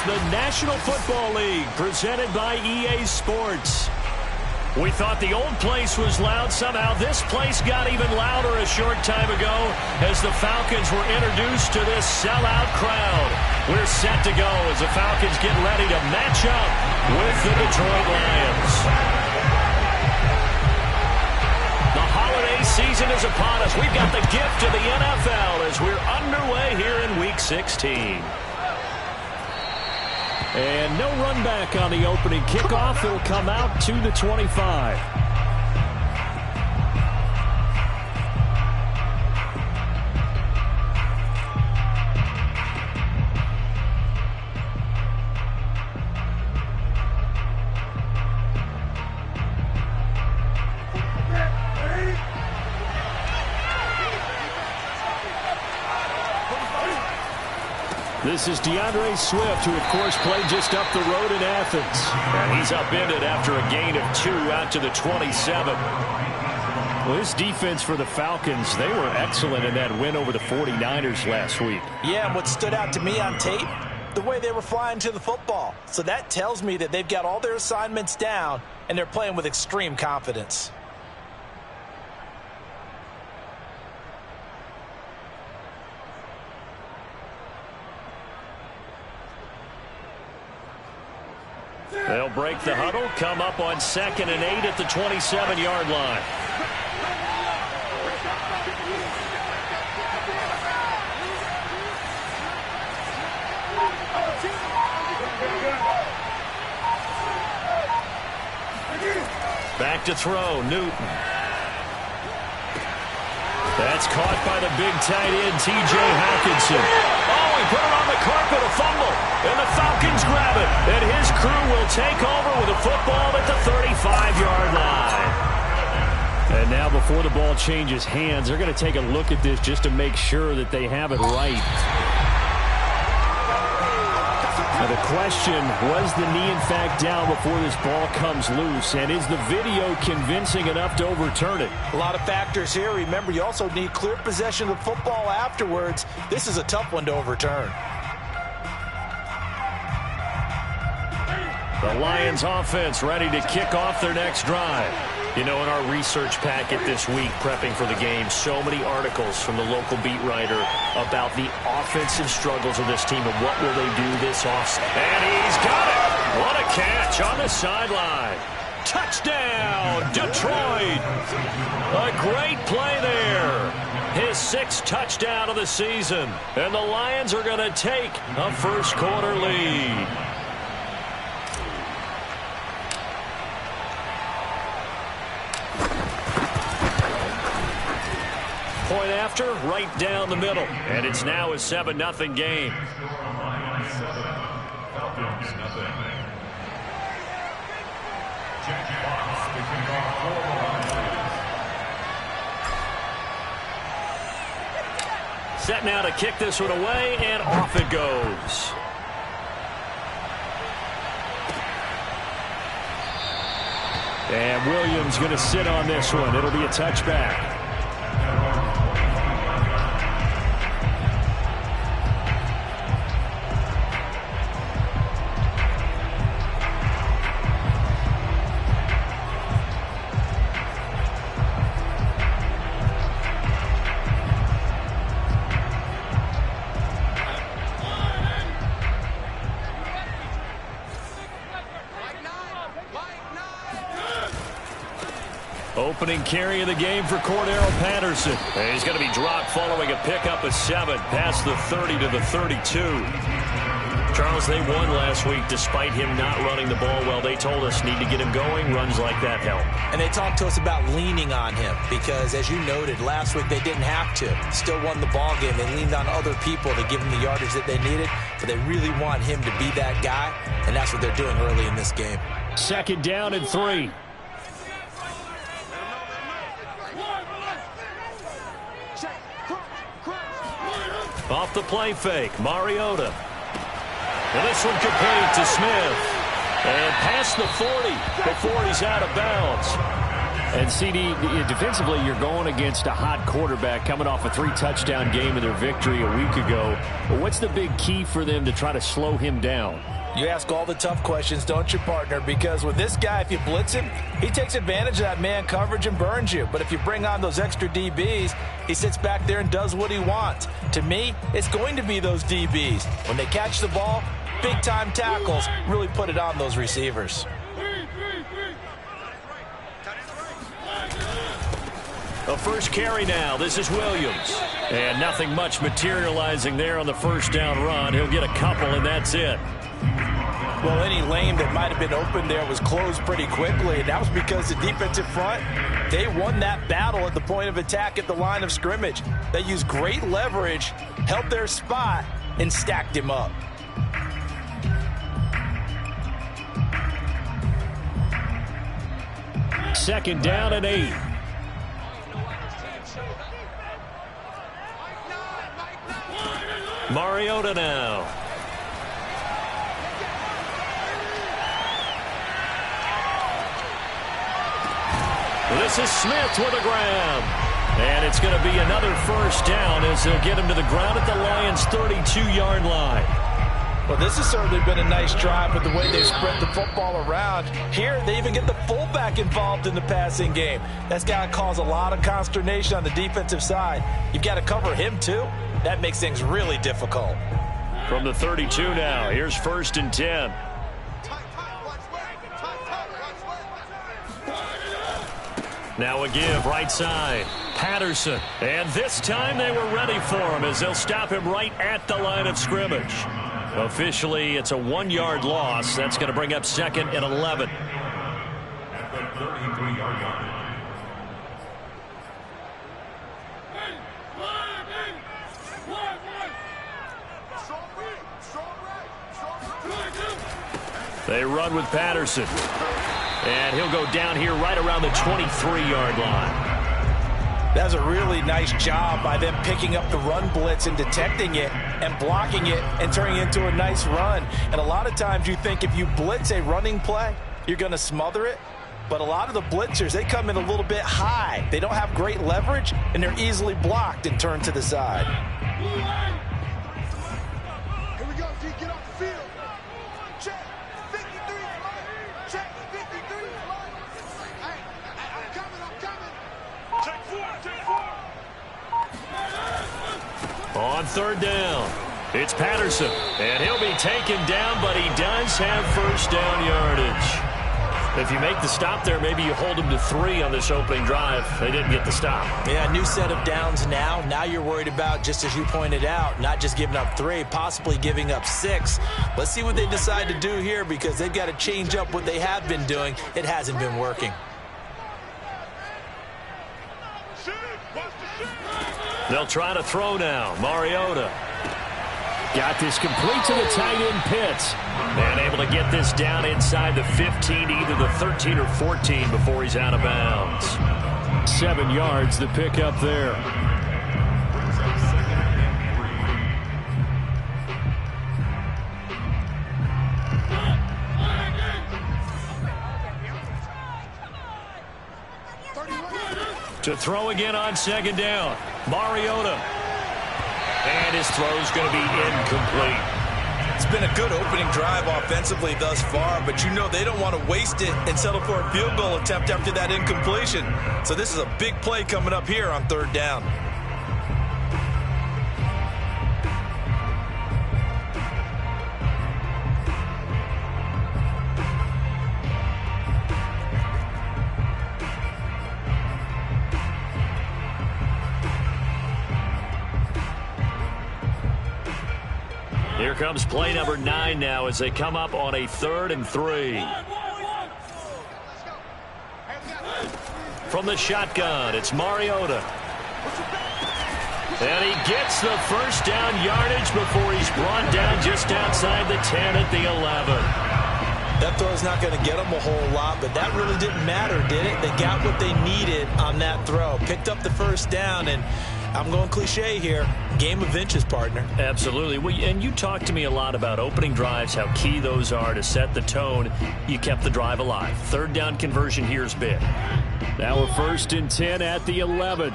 the National Football League, presented by EA Sports. We thought the old place was loud. Somehow this place got even louder a short time ago as the Falcons were introduced to this sellout crowd. We're set to go as the Falcons get ready to match up with the Detroit Lions. The holiday season is upon us. We've got the gift of the NFL as we're underway here in Week 16. And no run back on the opening kickoff. It'll come out to the 25. This is DeAndre Swift, who, of course, played just up the road in Athens. And he's upended after a gain of 2 out to the 27. Well, this defense for the Falcons, they were excellent in that win over the 49ers last week. Yeah, and what stood out to me on tape, the way they were flying to the football. So that tells me that they've got all their assignments down, and they're playing with extreme confidence. They'll break the huddle, come up on 2nd and 8 at the 27-yard line. Back to throw, Newton. That's caught by the big tight end, T.J. Hawkinson. Oh, he put it on the carpet, a fumble. And the Falcons grab it. And his crew will take over with a football at the 35-yard line. And now before the ball changes hands, they're going to take a look at this just to make sure that they have it right. Now the question, was the knee in fact down before this ball comes loose? And is the video convincing enough to overturn it? A lot of factors here. Remember, you also need clear possession of the football afterwards. This is a tough one to overturn. The Lions offense ready to kick off their next drive. You know, in our research packet this week, prepping for the game, so many articles from the local beat writer about the offensive struggles of this team and what will they do this offseason. And he's got it. What a catch on the sideline. Touchdown, Detroit. A great play there. His 6th touchdown of the season. And the Lions are going to take a first-quarter lead. Point after, right down the middle. And it's now a 7-0 game. Set now to kick this one away, and off it goes. And Williams going to sit on this one. It'll be a touchback. Opening carry of the game for Cordero Patterson. And he's going to be dropped following a pickup of 7 past the 30 to the 32. Charles, they won last week despite him not running the ball well. They told us need to get him going. Runs like that help. And they talked to us about leaning on him because, as you noted, last week they didn't have to. Still won the ball game. They leaned on other people to give them the yardage that they needed. But they really want him to be that guy, and that's what they're doing early in this game. 2nd down and 3. Off the play fake, Mariota. And this one complete to Smith. And past the 40 before he's out of bounds. And CD, defensively, you're going against a hot quarterback coming off a 3-touchdown game in their victory a week ago. But what's the big key for them to try to slow him down? You ask all the tough questions, don't you, partner? Because with this guy, if you blitz him, he takes advantage of that man coverage and burns you. But if you bring on those extra DBs, he sits back there and does what he wants. To me, it's going to be those DBs. When they catch the ball, big-time tackles really put it on those receivers. A first carry now. This is Williams. And nothing much materializing there on the first down run. He'll get a couple, and that's it. Well, any lane that might have been open there was closed pretty quickly, and that was because the defensive front, they won that battle at the point of attack at the line of scrimmage. They used great leverage, held their spot, and stacked him up. Second down and 8. Mariota now. This is Smith with a grab. And it's going to be another first down as they'll get him to the ground at the Lions' 32-yard line. Well, this has certainly been a nice drive with the way they spread the football around. Here, they even get the fullback involved in the passing game. That's got to cause a lot of consternation on the defensive side. You've got to cover him, too. That makes things really difficult. From the 32 now, here's 1st and 10. Now a give, right side. Patterson. And this time they were ready for him as they'll stop him right at the line of scrimmage. Officially, it's a 1-yard loss. That's going to bring up 2nd and 11. At the 33-yard line. They run with Patterson. And he'll go down here right around the 23-yard line. That's a really nice job by them picking up the run blitz and detecting it and blocking it and turning it into a nice run. And a lot of times you think if you blitz a running play, you're going to smother it. But a lot of the blitzers, they come in a little bit high. They don't have great leverage, and they're easily blocked and turned to the side. Here we go, D. Get off the field. Check. 53. Check. 53. Hey, I'm coming. Take 4. On 3rd down, it's Patterson. And he'll be taken down, but he does have first down yardage. If you make the stop there, maybe you hold him to 3 on this opening drive. They didn't get the stop. Yeah, new set of downs now. Now you're worried about, just as you pointed out, not just giving up 3, possibly giving up 6. Let's see what they decide to do here because they've got to change up what they have been doing. It hasn't been working. They'll try to throw now. Mariota. Got this complete to the tight end Pitts. And able to get this down inside the 15, either the 13 or 14 before he's out of bounds. 7 yards to pick up there. To throw again on 2nd down. Mariota. And his throw's going to be incomplete. It's been a good opening drive offensively thus far, but you know they don't want to waste it and settle for a field goal attempt after that incompletion. So this is a big play coming up here on 3rd down. Here comes play number 9 now as they come up on a 3rd and 3. From the shotgun, it's Mariota. And he gets the first down yardage before he's brought down just outside the 10 at the 11. That throw's not going to get them a whole lot, but that really didn't matter, did it? They got what they needed on that throw. Picked up the first down, and I'm going cliche here. Game of inches, partner. Absolutely. Well, and you talked to me a lot about opening drives, how key those are to set the tone. You kept the drive alive. Third down conversion here is big. Now a 1st and 10 at the 11.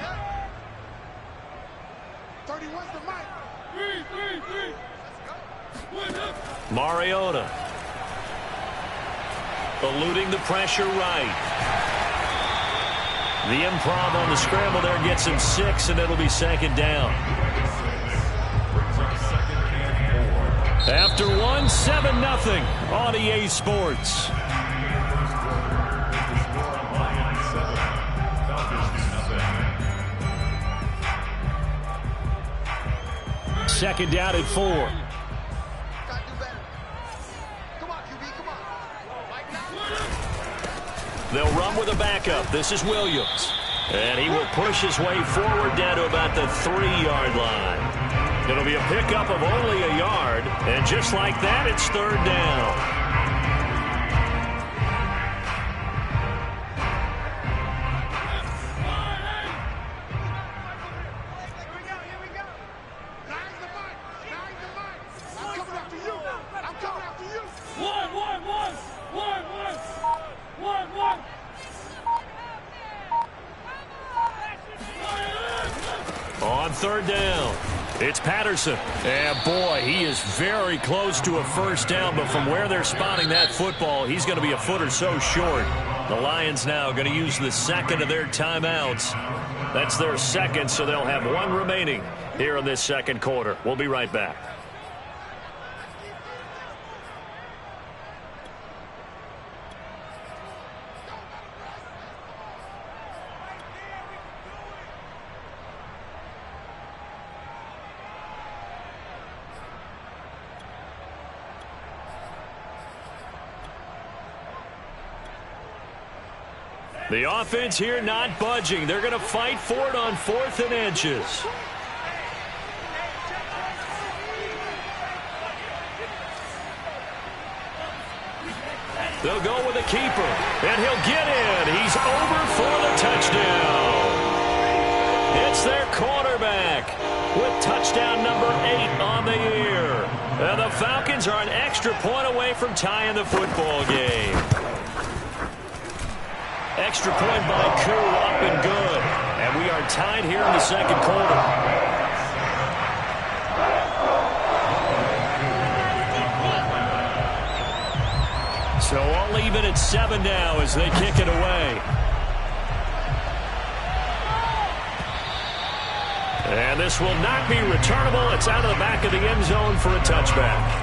31's the mic. Mariota. Eluding the pressure right. The improv on the scramble there gets him 6, and it'll be 2nd down. After 1, 7-0 on EA Sports. Second down at 4. Gotta do better. Come on, QB, come on. Right now. They'll run with a backup. This is Williams. And he will push his way forward down to about the 3-yard line. It'll be a pickup of only a yard. And just like that, it's 3rd down. On 3rd down, it's Patterson. And boy, he is very close to a 1st down, but from where they're spotting that football, he's going to be a foot or so short. The Lions now going to use the 2nd of their timeouts. That's their 2nd, so they'll have 1 remaining here in this 2nd quarter. We'll be right back. The offense here not budging. They're going to fight for it on 4th and inches. They'll go with a keeper, and he'll get in. He's over for the touchdown. It's their quarterback with touchdown number 8 on the year. And the Falcons are an extra point away from tying the football game. Extra point by Koo, up and good. And we are tied here in the 2nd quarter. So all even at 7 now as they kick it away. And this will not be returnable. It's out of the back of the end zone for a touchback.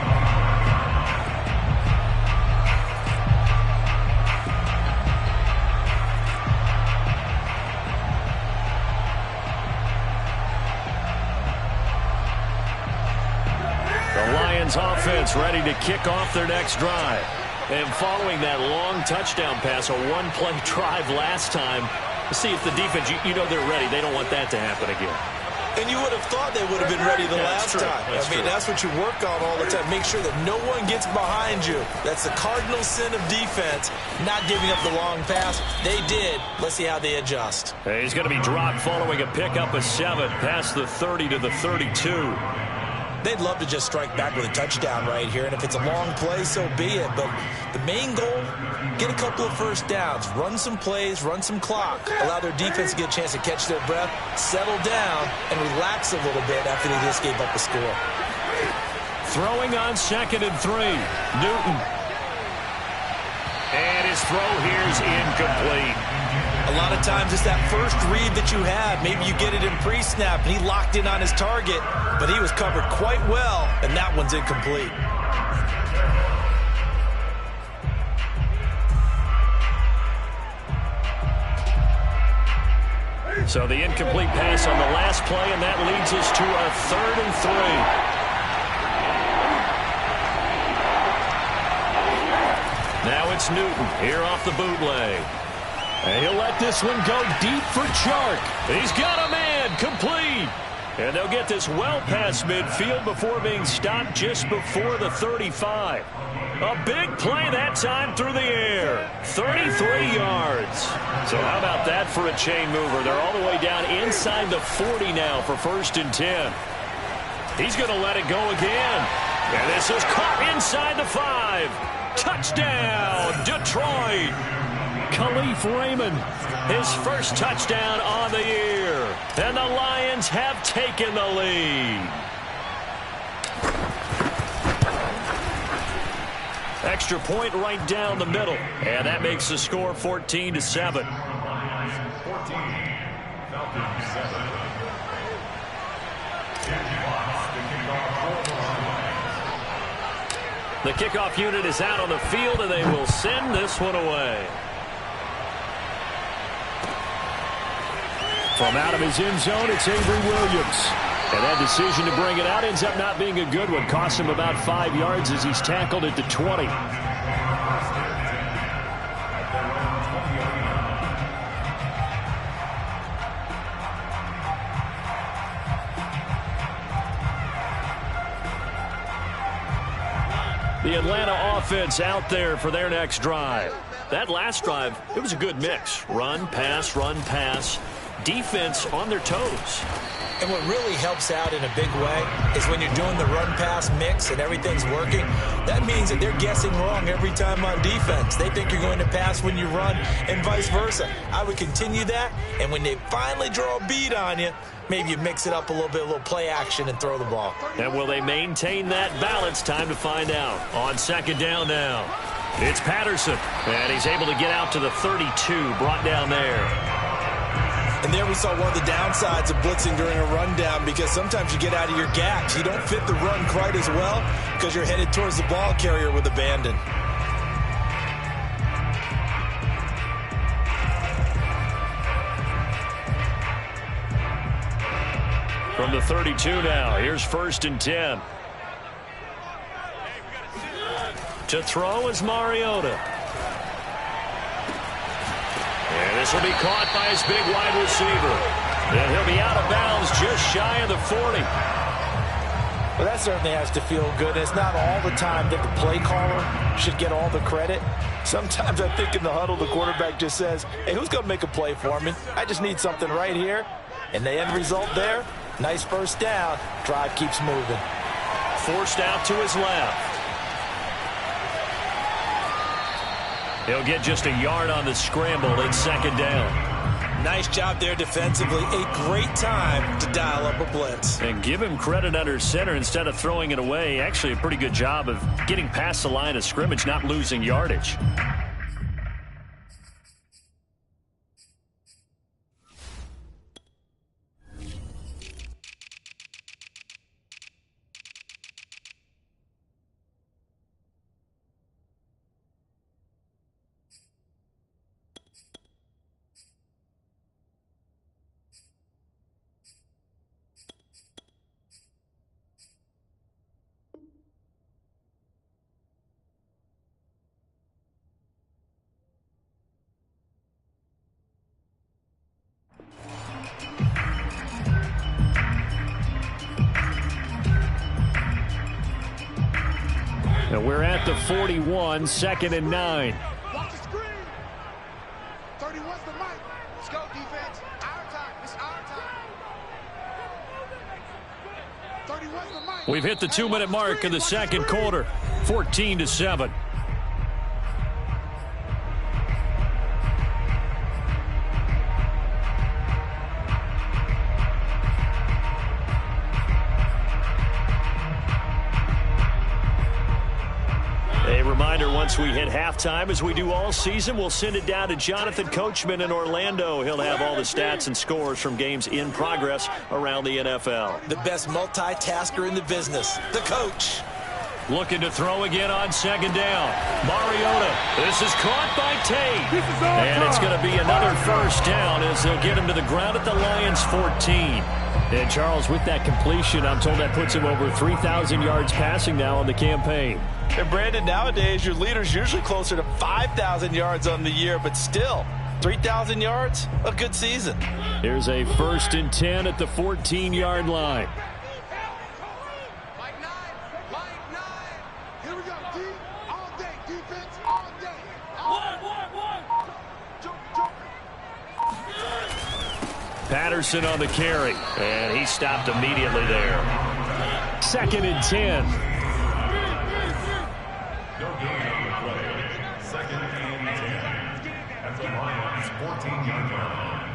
Offense ready to kick off their next drive. And following that long touchdown pass, a 1-play drive last time, see if the defense, you know they're ready. They don't want that to happen again. And you would have thought they would have been ready the last time. That's what you work on all the time. Make sure that no one gets behind you. That's the cardinal sin of defense, not giving up the long pass. They did. Let's see how they adjust. He's going to be dropped following a pickup of 7 past the 30 to the 32. They'd love to just strike back with a touchdown right here, and if it's a long play, so be it. But the main goal, get a couple of 1st downs, run some plays, run some clock, allow their defense to get a chance to catch their breath, settle down, and relax a little bit after they just gave up a score. Throwing on 2nd and 3, Newton. And his throw here is incomplete. A lot of times it's that first read that you have. Maybe you get it in pre-snap, and he locked in on his target, but he was covered quite well, and that one's incomplete. So the incomplete pass on the last play, and that leads us to a 3rd and 3. Now it's Newton here off the bootleg. And he'll let this one go deep for Chark. He's got a man complete. And they'll get this well past midfield before being stopped just before the 35. A big play that time through the air. 33 yards. So how about that for a chain mover? They're all the way down inside the 40 now for 1st and 10. He's going to let it go again. And this is caught inside the 5. Touchdown, Detroit. Khalif Raymond, his first touchdown on the year. And the Lions have taken the lead. Extra point right down the middle. And that makes the score 14-7. 14, Falcons 7. The kickoff unit is out on the field, and they will send this one away. From out of his end zone, it's Avery Williams. And that decision to bring it out ends up not being a good one. Cost him about 5 yards as he's tackled at the 20. The Atlanta offense out there for their next drive. That last drive, it was a good mix. Run, pass, defense on their toes. And what really helps out in a big way is when you're doing the run-pass mix and everything's working, that means that they're guessing wrong every time on defense. They think you're going to pass when you run and vice versa. I would continue that, and when they finally draw a beat on you, maybe you mix it up a little play action and throw the ball. And will they maintain that balance? Time to find out. On 2nd down now, it's Patterson. And he's able to get out to the 32, brought down there. And there we saw one of the downsides of blitzing during a rundown, because sometimes you get out of your gaps. You don't fit the run quite as well because you're headed towards the ball carrier with abandon. From the 32 now, here's 1st and 10. To throw is Mariota. And this will be caught by his big wide receiver. And he'll be out of bounds just shy of the 40. Well, that certainly has to feel good. It's not all the time that the play caller should get all the credit. Sometimes I think in the huddle, the quarterback just says, hey, who's going to make a play for me? I just need something right here. And the end result there, nice first down. Drive keeps moving. Forced out to his left. He'll get just a yard on the scramble in 2nd down. Nice job there defensively. A great time to dial up a blitz. And give him credit under center instead of throwing it away. Actually, a pretty good job of getting past the line of scrimmage, not losing yardage. And we're at the 41, 2nd and 9. Watch the screen. 31's the mic. Let's go, defense. Our time. It's our time. 31's the mic. We've hit the 2-minute mark of the 2nd quarter. 14-7. Once we hit halftime, as we do all season, we'll send it down to Jonathan Coachman in Orlando. He'll have all the stats and scores from games in progress around the NFL. The best multitasker in the business, the coach. Looking to throw again on 2nd down. Mariota. This is caught by Tate. And it's going to be another first down as they'll get him to the ground at the Lions' 14. And Charles, with that completion, I'm told that puts him over 3,000 yards passing now on the campaign. And Brandon, nowadays your leader's usually closer to 5,000 yards on the year, but still, 3,000 yards, a good season. Here's a 1st and 10 at the 14-yard line. Here we go, D. All day, defense, all day. One. Jump. Patterson on the carry, and he stopped immediately there. 2nd and 10. No gain on the play. 2nd and 10. At the Lions' 14-yard line.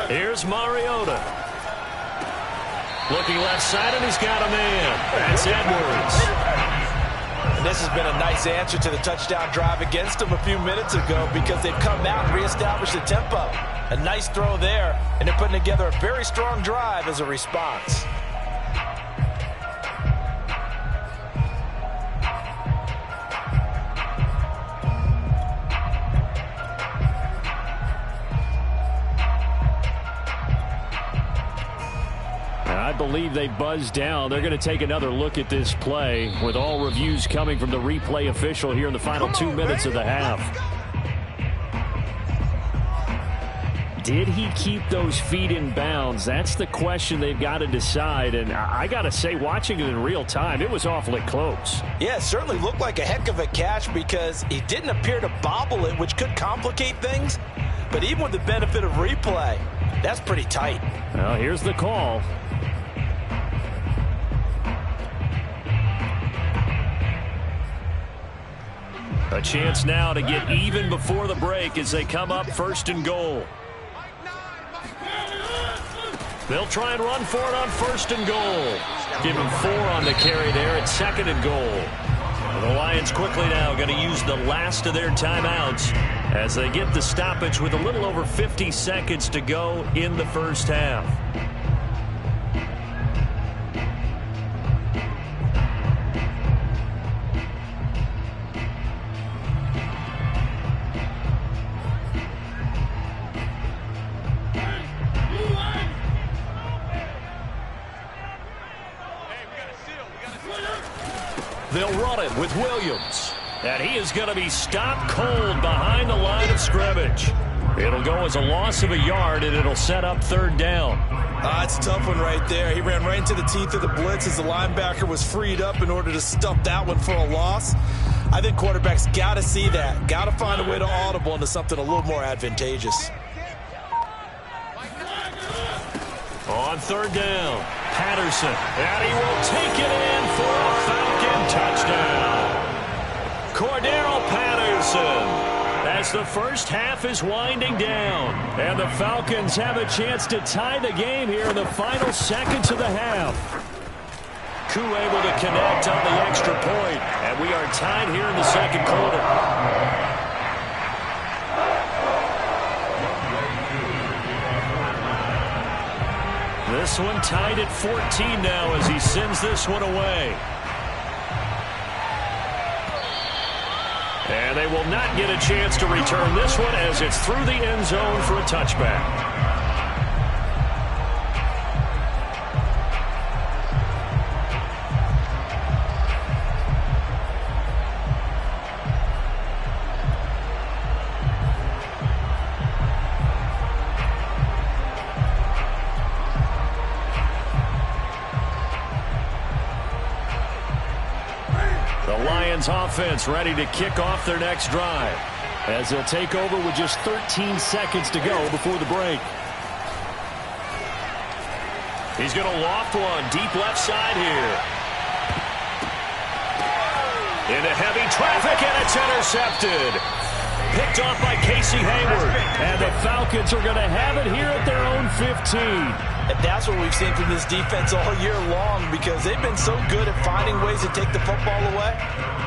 Here's Mariota. Looking left side, and he's got a man. That's Edwards. And this has been a nice answer to the touchdown drive against them a few minutes ago because they've come out and reestablished the tempo. A nice throw there, and they're putting together a very strong drive as a response. I believe they buzzed down. They're going to take another look at this play with all reviews coming from the replay official here in the final 2 minutes of the half. Did he keep those feet in bounds? That's the question they've got to decide. And I got to say, watching it in real time, it was awfully close. Yeah, it certainly looked like a heck of a catch because he didn't appear to bobble it, which could complicate things. But even with the benefit of replay, that's pretty tight. Well, here's the call. A chance now to get even before the break as they come up 1st and goal. They'll try and run for it on 1st and goal. Give him 4 on the carry there at 2nd and goal. The Lions quickly now going to use the last of their timeouts as they get the stoppage with a little over 50 seconds to go in the first half. They'll run it with Williams. And he is going to be stopped cold behind the line of scrimmage. It'll go as a loss of a yard, and it'll set up 3rd down. It's a tough one right there. He ran right into the teeth of the blitz as the linebacker was freed up in order to stuff that one for a loss. I think quarterbacks got to see that. Got to find a way to audible into something a little more advantageous. On 3rd down, Patterson. And he will take it in for a Falcon touchdown. Cordero Patterson, as the first half is winding down. And the Falcons have a chance to tie the game here in the final seconds of the half. Koo able to connect on the extra point. And we are tied here in the 2nd quarter. This one tied at 14 now as he sends this one away. And they will not get a chance to return this one as it's through the end zone for a touchback. Offense ready to kick off their next drive as they'll take over with just 13 seconds to go before the break. He's going to loft one deep left side here. Into heavy traffic, and it's intercepted. Picked off by Casey Hayward. And the Falcons are going to have it here at their own 15. And that's what we've seen from this defense all year long because they've been so good at finding ways to take the football away.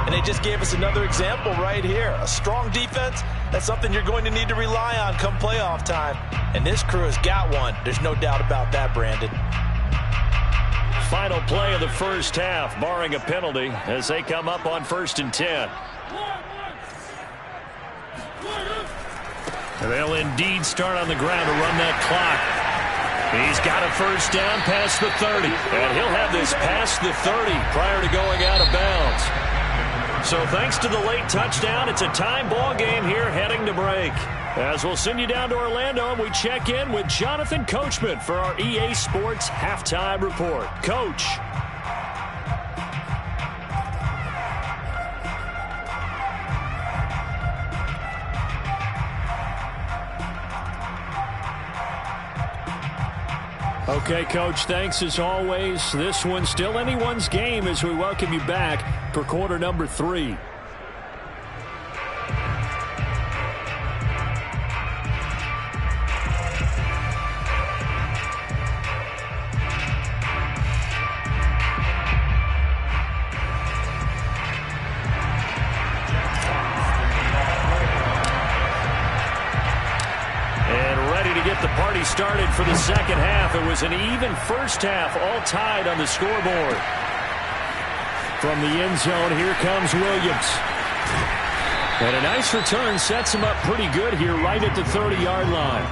And they just gave us another example right here. A strong defense, that's something you're going to need to rely on come playoff time. And this crew has got one. There's no doubt about that, Brandon. Final play of the first half, barring a penalty, as they come up on 1st and 10. They'll indeed start on the ground to run that clock. He's got a first down past the 30. And he'll have this past the 30 prior to going out of bounds. So thanks to the late touchdown, it's a tie ball game here heading to break. As we'll send you down to Orlando, and we check in with Jonathan Coachman for our EA Sports Halftime Report. Coach. Okay, Coach, thanks as always. This one's still anyone's game as we welcome you back for quarter number 3. Started for the second half. It was an even first half, all tied on the scoreboard. From the end zone, here comes Williams. And a nice return sets him up pretty good here right at the 30-yard line.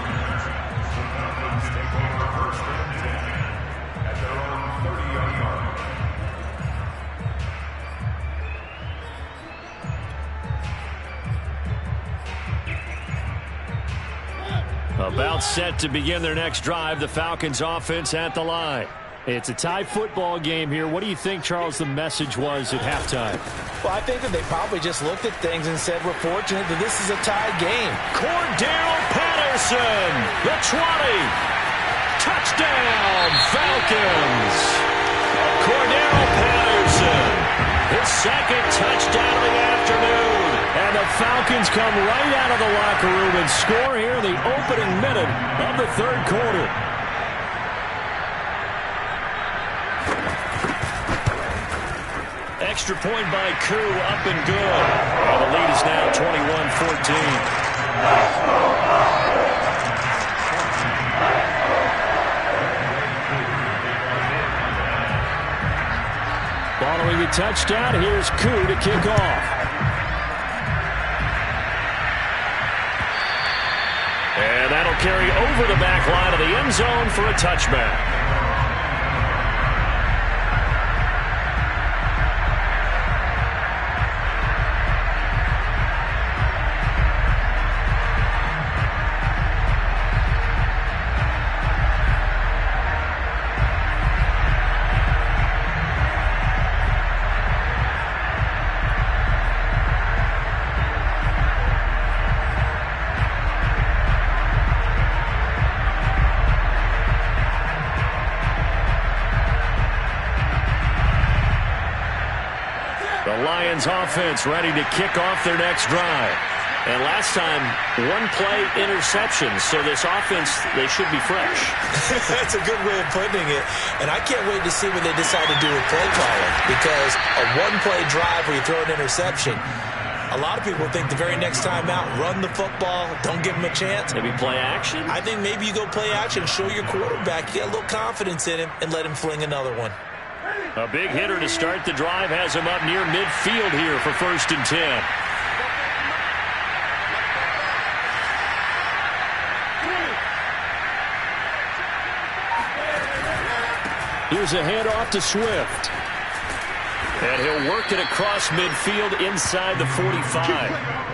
About set to begin their next drive, the Falcons offense at the line. It's a tie football game here. What do you think, Charles, the message was at halftime? Well, I think that they probably just looked at things and said, we're fortunate that this is a tie game. Cordell Patterson, the 20. Touchdown, Falcons. Cordell Patterson, his second touchdown of the afternoon. And the Falcons come right out of the locker room and score here in the opening minute of the third quarter. Extra point by Koo, up and good. And the lead is now 21-14. Following the touchdown, here's Koo to kick off. And that'll carry over the back line of the end zone for a touchback. Offense ready to kick off their next drive. And last time, one play interception. So this offense, they should be fresh. That's a good way of putting it. And I can't wait to see what they decide to do with play calling. Because a one-play drive where you throw an interception, a lot of people think the very next time out, run the football, don't give him a chance. Maybe play action? I think maybe you go play action, show your quarterback, you get a little confidence in him, and let him fling another one. A big hitter to start the drive has him up near midfield here for 1st and 10. Here's a handoff to Swift. And he'll work it across midfield inside the 45.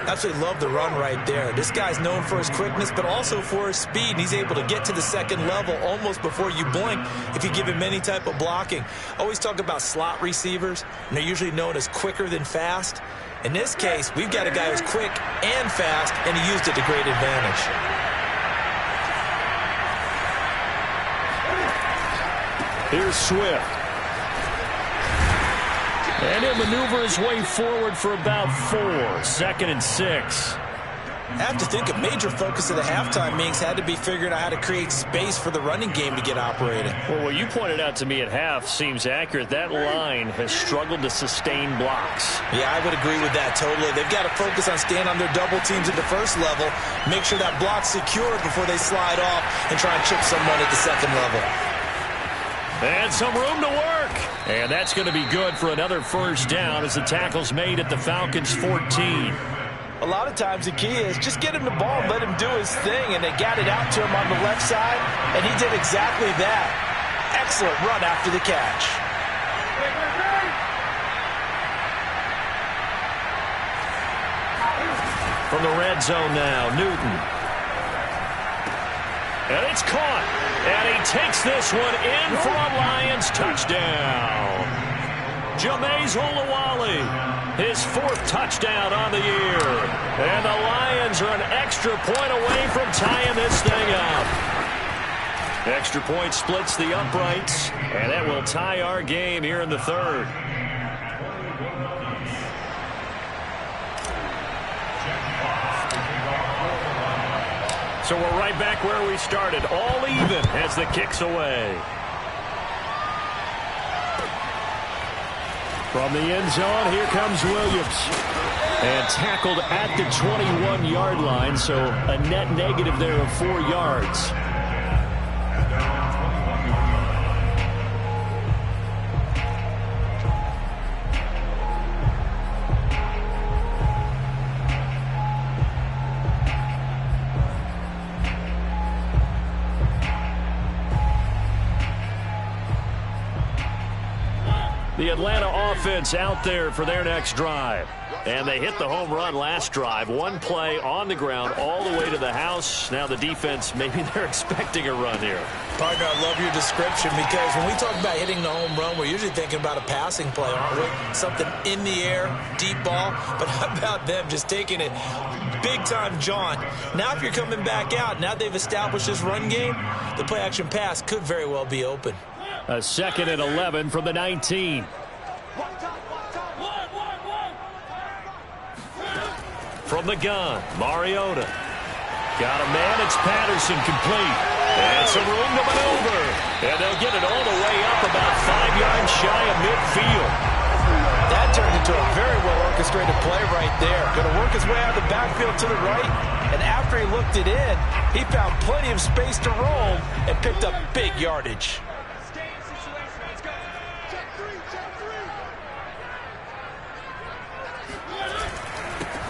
Absolutely love the run right there. This guy's known for his quickness, but also for his speed. He's able to get to the second level almost before you blink if you give him any type of blocking. Always talk about slot receivers, and they're usually known as quicker than fast. In this case, we've got a guy who's quick and fast, and he used it to great advantage. Here's Swift. And he'll maneuver his way forward for about 4. 2nd and 6. I have to think a major focus of the halftime meetings had to be figuring out how to create space for the running game to get operating. Well, what you pointed out to me at half seems accurate. That line has struggled to sustain blocks. Yeah, I would agree with that totally. They've got to focus on staying on their double teams at the first level, make sure that block's secure before they slide off and try and chip someone at the second level. And some room to work. And that's going to be good for another first down as the tackle's made at the Falcons' 14. A lot of times the key is just get him the ball and let him do his thing, and they got it out to him on the left side, and he did exactly that. Excellent run after the catch. From the red zone now, Newton. And it's caught. And he takes this one in for a Lions touchdown. Jameis Olawale, his 4th touchdown on the year. And the Lions are an extra point away from tying this thing up. Extra point splits the uprights, and that will tie our game here in the 3rd. So we're right back where we started, all even as the kick's away. From the end zone, here comes Williams. And tackled at the 21-yard line, so a net negative there of 4 yards. The Atlanta offense out there for their next drive. And they hit the home run last drive. 1 play on the ground all the way to the house. Now the defense, maybe they're expecting a run here. Partner, I love your description because when we talk about hitting the home run, we're usually thinking about a passing play, aren't we? Something in the air, deep ball. But how about them just taking it big-time jaunt? Now if you're coming back out, now they've established this run game, the play-action pass could very well be open. A 2nd and 11 from the 19. From the gun, Mariota. Got a man, it's Patterson complete. And some room to maneuver. And they'll get it all the way up about 5 yards shy of midfield. That turned into a very well-orchestrated play right there. Going to work his way out of the backfield to the right. And after he looked it in, he found plenty of space to roam and picked up big yardage.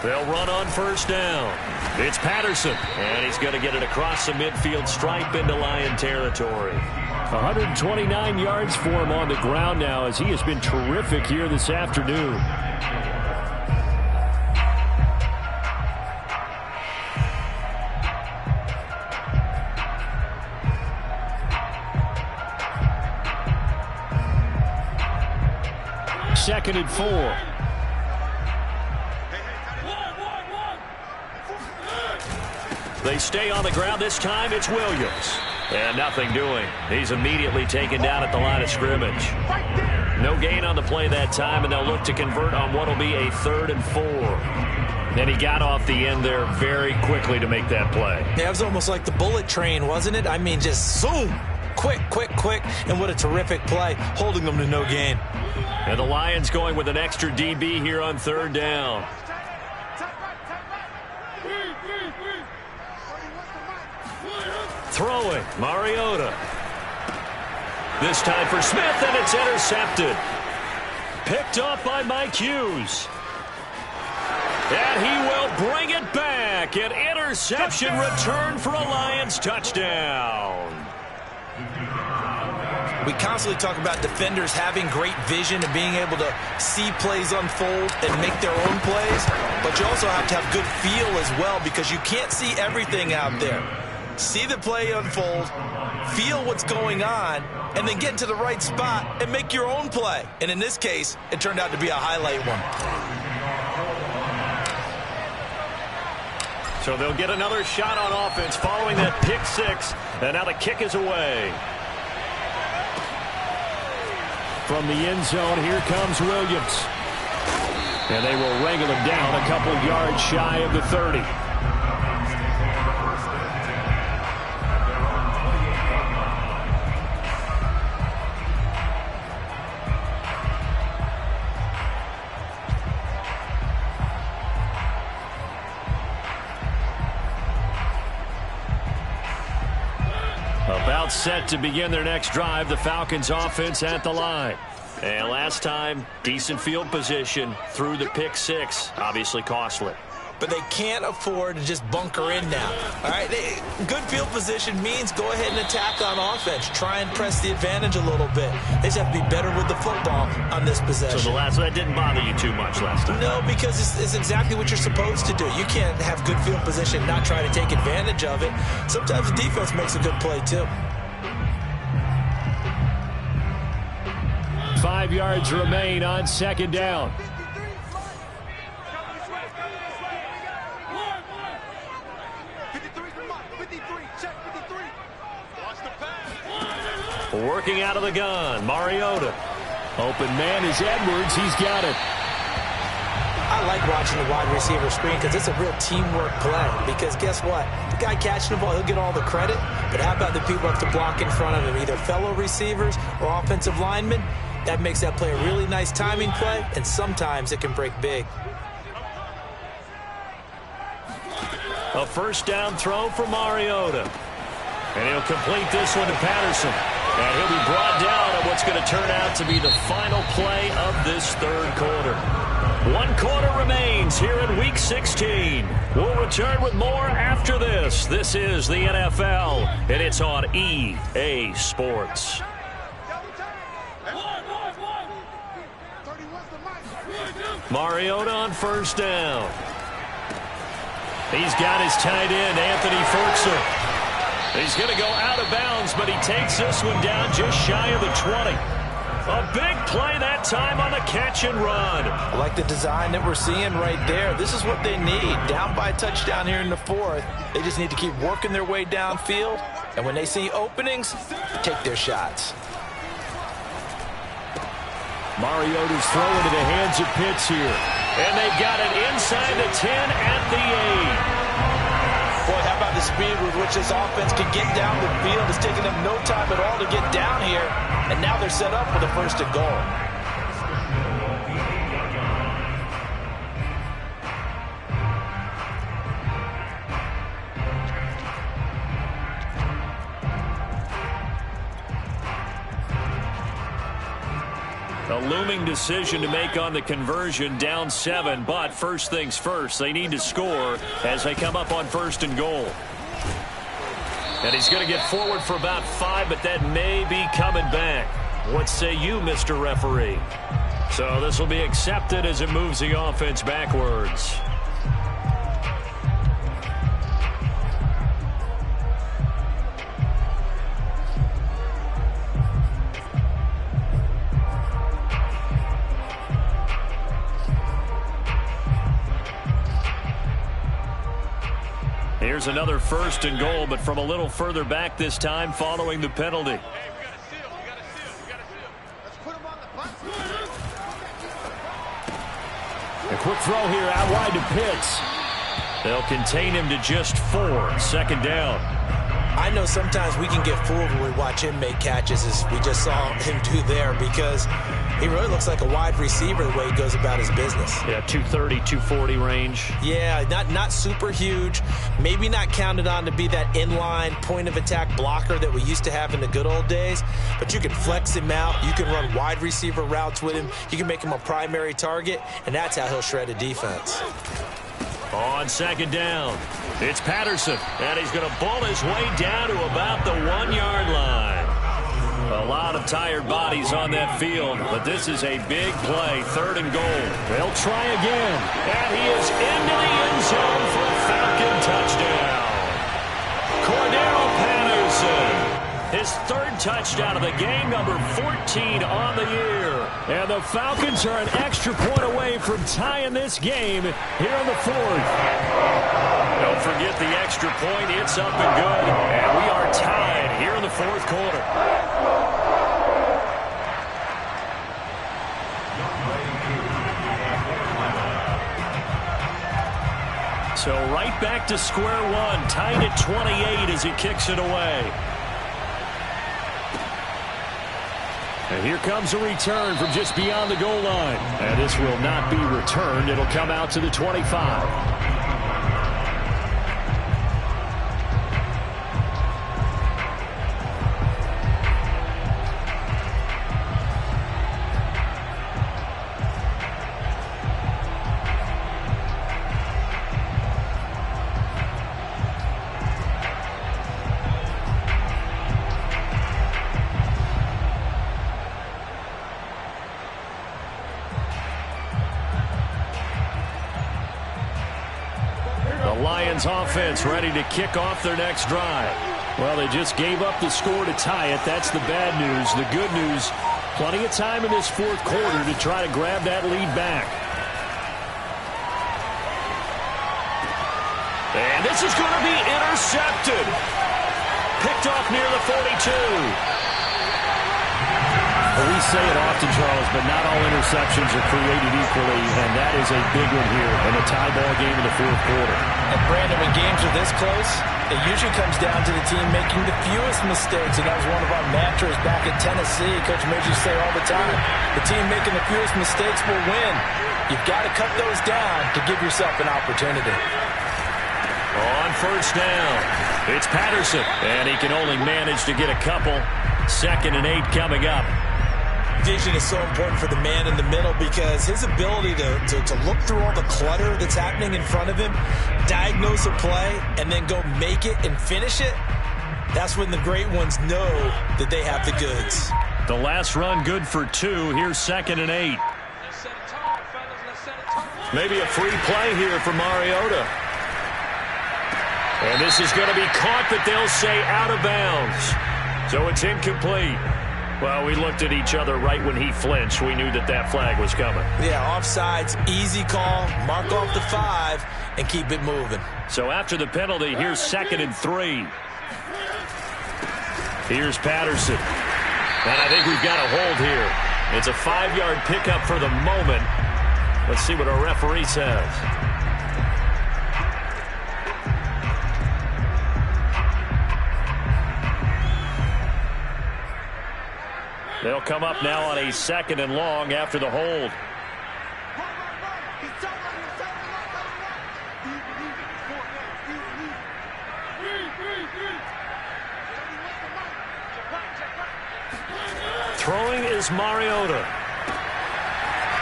They'll run on 1st down. It's Patterson, and he's going to get it across the midfield stripe into Lion territory. 129 yards for him on the ground now as he has been terrific here this afternoon. Second and 4. They stay on the ground. This time it's Williams. And nothing doing. He's immediately taken down at the line of scrimmage. No gain on the play that time, and they'll look to convert on what will be a 3rd and 4. And he got off the end there very quickly to make that play. Yeah, it was almost like the bullet train, wasn't it? I mean, just zoom. Quick, quick, quick. And what a terrific play, holding them to no gain. And the Lions going with an extra DB here on 3rd down. Throwing, Mariota. This time for Smith, and it's intercepted. Picked off by Mike Hughes. And he will bring it back. An interception return for a Lions touchdown. We constantly talk about defenders having great vision and being able to see plays unfold and make their own plays. But you also have to have good feel as well because you can't see everything out there. See the play unfold, feel what's going on, and then get into the right spot and make your own play. And in this case, it turned out to be a highlight one. So they'll get another shot on offense following that pick 6. And now the kick is away. From the end zone, here comes Williams. And they will wrangle him down a couple yards shy of the 30. About set to begin their next drive, the Falcons offense at the line. And last time, decent field position through the pick 6, obviously costly. but they can't afford to just bunker in now. All right, good field position means go ahead and attack on offense. Try and press the advantage a little bit. They just have to be better with the football on this possession. So that didn't bother you too much last time? No, because it's exactly what you're supposed to do. You can't have good field position and not try to take advantage of it. Sometimes the defense makes a good play, too. 5 yards remain on second down. Working out of the gun, Mariota. Open man is Edwards. He's got it. I like watching the wide receiver screen because it's a real teamwork play. Because guess what? The guy catching the ball, he'll get all the credit. But how about the people up to block in front of him, either fellow receivers or offensive linemen? That makes that play a really nice timing play, and sometimes it can break big. A first down throw for Mariota. And he'll complete this one to Patterson. And he'll be brought down at what's going to turn out to be the final play of this third quarter. 1 quarter remains here in Week 16. We'll return with more after this. This is the NFL, and it's on EA Sports. Mariota on first down. He's got his tight end, Anthony Ferguson. He's going to go out of bounds, but he takes this one down just shy of the 20. A big play that time on the catch and run. I like the design that we're seeing right there. This is what they need. Down by a touchdown here in the fourth. They just need to keep working their way downfield. And when they see openings, take their shots. Mariota's throwing into the hands of Pitts here. And they've got it inside the 10 at the 8. Boy, how about the speed with which this offense can get down the field? It's taking them no time at all to get down here. And now they're set up for the first and goal. A looming decision to make on the conversion, down 7, but first things first, they need to score as they come up on first and goal. And he's going to get forward for about 5, but that may be coming back. What say you, Mr. Referee? So this will be accepted as it moves the offense backwards. Here's another first and goal, but from a little further back this time following the penalty. A quick throw here out wide to Pitts. They'll contain him to just 4. Second down. I know sometimes we can get fooled when we watch him make catches, as we just saw him do there, because he really looks like a wide receiver the way he goes about his business. Yeah, 230, 240 range. Yeah, not super huge. Maybe not counted on to be that inline point-of-attack blocker that we used to have in the good old days. But you can flex him out. You can run wide receiver routes with him. You can make him a primary target, and that's how he'll shred a defense. On second down, it's Patterson, and he's going to bull his way down to about the 1-yard line. A lot of tired bodies on that field, but this is a big play, third and goal. They'll try again, and he is into the end zone for a Falcon touchdown. Cordero Patterson, his third touchdown of the game, number 14 on the year. And the Falcons are an extra point away from tying this game here in the fourth. Don't forget the extra point. It's up and good. And we are tied here in the fourth quarter. So right back to square one. Tied at 28 as he kicks it away. And here comes a return from just beyond the goal line. And this will not be returned. It'll come out to the 25. Lions offense ready to kick off their next drive. Well, they just gave up the score to tie it. That's the bad news. The good news, plenty of time in this fourth quarter to try to grab that lead back. And this is going to be intercepted. Picked off near the 42. Well, we say it often, Charles, but not all interceptions are created equally, and that is a big one here in a tie ball game in the fourth quarter. And Brandon, when games are this close, it usually comes down to the team making the fewest mistakes, and that was one of our mantras back at Tennessee. Coach made you say all the time, the team making the fewest mistakes will win. You've got to cut those down to give yourself an opportunity. On first down, it's Patterson, and he can only manage to get a couple. 2nd and 8 coming up. Vision is so important for the man in the middle because his ability to look through all the clutter that's happening in front of him, diagnose a play, and then go make it and finish it, that's when the great ones know that they have the goods. The last run good for 2. Here's 2nd and 8. Maybe a free play here for Mariota. And this is going to be caught, but they'll say out of bounds. So it's incomplete. Well, we looked at each other right when he flinched. We knew that that flag was coming. Yeah, offsides, easy call, mark off the 5, and keep it moving. So after the penalty, here's 2nd and 3. Here's Patterson. And I think we've got a hold here. It's a 5-yard pickup for the moment. Let's see what our referee says. They'll come up now on a 2nd and long after the hold. Throwing is Mariota.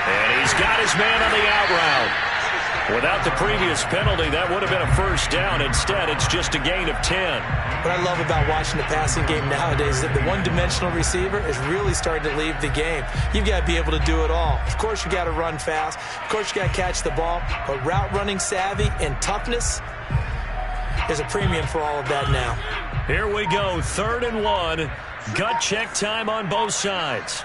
And he's got his man on the out route. Without the previous penalty, that would have been a first down. Instead, it's just a gain of 10. What I love about watching the passing game nowadays is that the one-dimensional receiver is really starting to leave the game. You've got to be able to do it all. Of course, you got to run fast. Of course, you got to catch the ball. But route running savvy and toughness is a premium for all of that now. Here we go, 3rd and 1. Gut check time on both sides.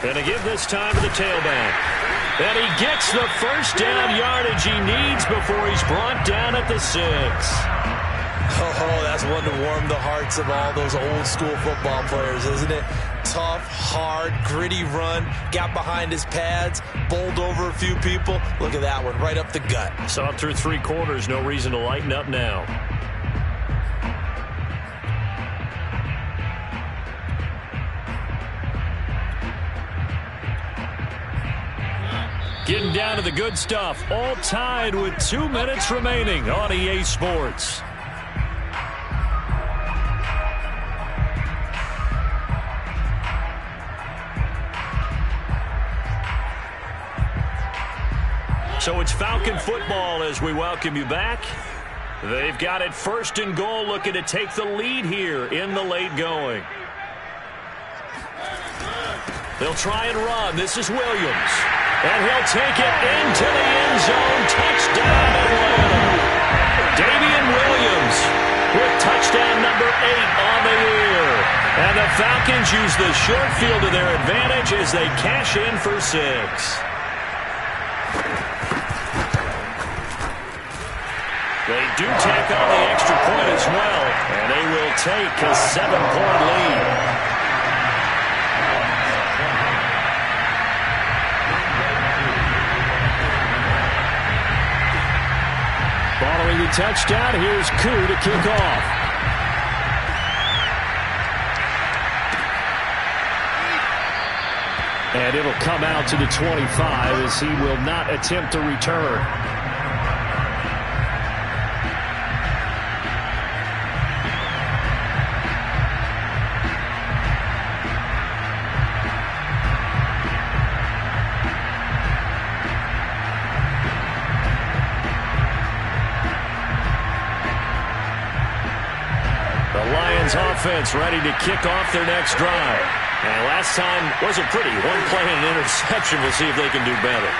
Gonna give this time to the tailback. And he gets the first down yardage he needs before he's brought down at the 6. Oh, that's one to warm the hearts of all those old school football players, isn't it? Tough, hard, gritty run, got behind his pads, bowled over a few people. Look at that one, right up the gut. Saw it through 3 quarters, no reason to lighten up now. Getting down to the good stuff. All tied with 2 minutes remaining on EA Sports. So it's Falcon football as we welcome you back. They've got it 1st and goal, looking to take the lead here in the late going. They'll try and run. This is Williams. And he'll take it into the end zone. Touchdown, Atlanta. Damian Williams with touchdown number 8 on the year. And the Falcons use the short field to their advantage as they cash in for 6. They do tack on the extra point as well. And they will take a 7-point lead. Following the touchdown, here's Koo to kick off. And it'll come out to the 25 as he will not attempt to return. Offense ready to kick off their next drive. And last time wasn't pretty. One play and an interception. We'll see if they can do better.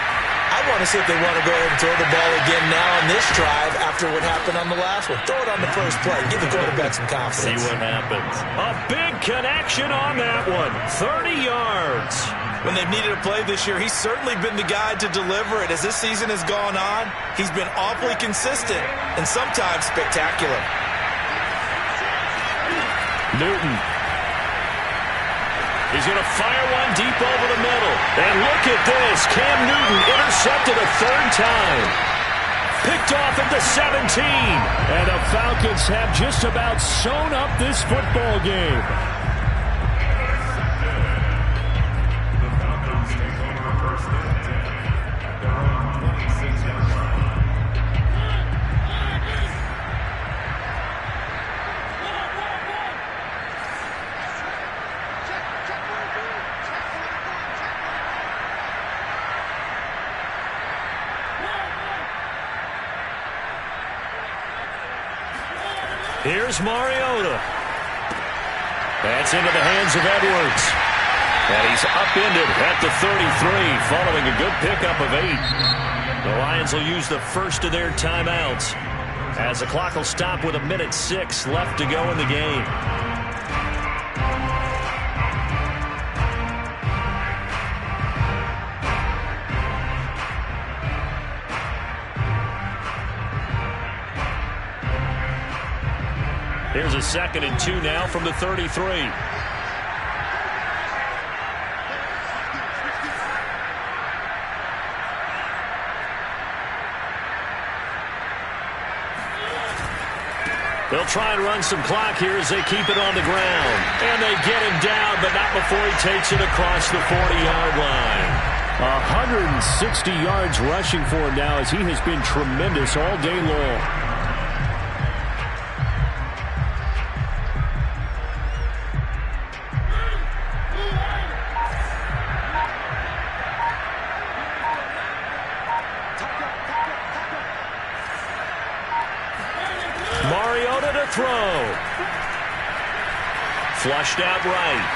I I want to see if they want to go ahead and throw the ball again now on this drive after what happened on the last one. Throw it on the first play. Give the quarterback some confidence. See what happens. A big connection on that one. 30 yards. When they've needed a play this year, he's certainly been the guy to deliver it. As this season has gone on, he's been awfully consistent and sometimes spectacular. Newton. He's going to fire one deep over the middle. And look at this. Cam Newton intercepted a third time. Picked off at the 17. And the Falcons have just about sewn up this football game. The Falcons take over first and 10 at their own 26-yard line. Here's Mariota. That's into the hands of Edwards. And he's upended at the 33, following a good pickup of 8. The Lions will use the first of their timeouts as the clock will stop with 1:06 left to go in the game. Here's a 2nd and 2 now from the 33. They'll try and run some clock here as they keep it on the ground. And they get him down, but not before he takes it across the 40-yard line. 160 yards rushing for him now as he has been tremendous all day long. Mariota to throw. Flushed out right.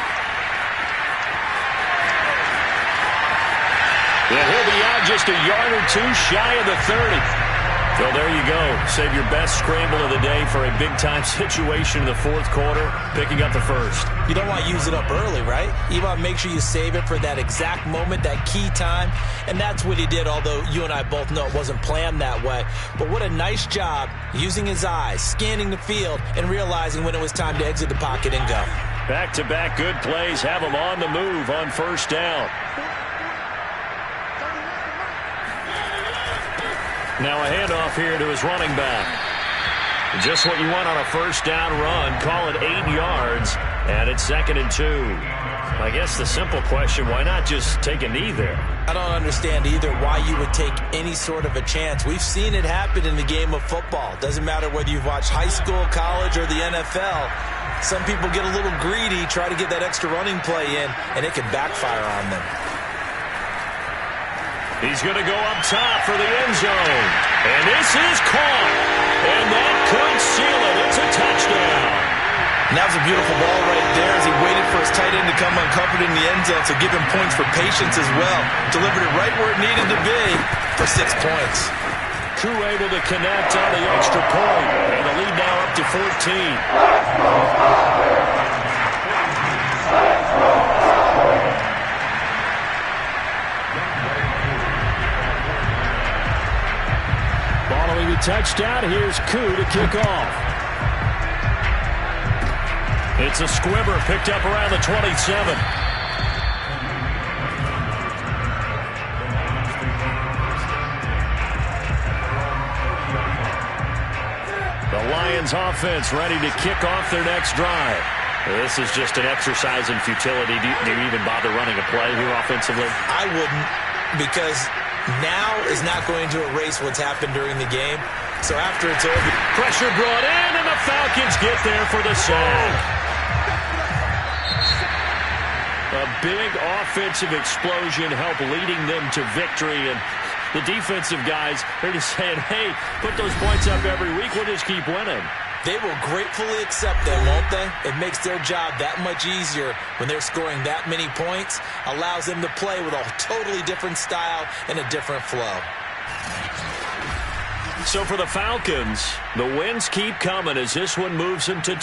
And he'll be out just a yard or two shy of the 30. So there you go. Save your best scramble of the day for a big-time situation in the fourth quarter, picking up the first. You don't want to use it up early, right? You want to make sure you save it for that exact moment, that key time. And that's what he did, although you and I both know it wasn't planned that way. But what a nice job using his eyes, scanning the field, and realizing when it was time to exit the pocket and go. Back-to-back good plays have him on the move on first down. Now a handoff here to his running back. Just what you want on a first down run. Call it 8 yards, and it's 2nd and 2. I guess the simple question, why not just take a knee there? I don't understand either why you would take any sort of a chance. We've seen it happen in the game of football. Doesn't matter whether you've watched high school, college, or the NFL. Some people get a little greedy, try to get that extra running play in, and it can backfire on them. He's going to go up top for the end zone. And this is caught. And that could seal it. It's a touchdown. And that was a beautiful ball right there as he waited for his tight end to come uncovered in the end zone, so give him points for patience as well. Delivered it right where it needed to be for 6 points. Koo able to connect on the extra point. And the lead now up to 14. Following the touchdown, here's Koo to kick off. It's a squibber picked up around the 27. The Lions offense ready to kick off their next drive. This is just an exercise in futility. Do you even bother running a play here offensively? I wouldn't, because now is not going to erase what's happened during the game. So after it's over, pressure brought in, and the Falcons get there for the sack. A big offensive explosion helped leading them to victory, and the defensive guys, they're just saying, hey, put those points up every week, we'll just keep winning. They will gratefully accept them, won't they? It makes their job that much easier when they're scoring that many points. Allows them to play with a totally different style and a different flow. So for the Falcons, the wins keep coming as this one moves into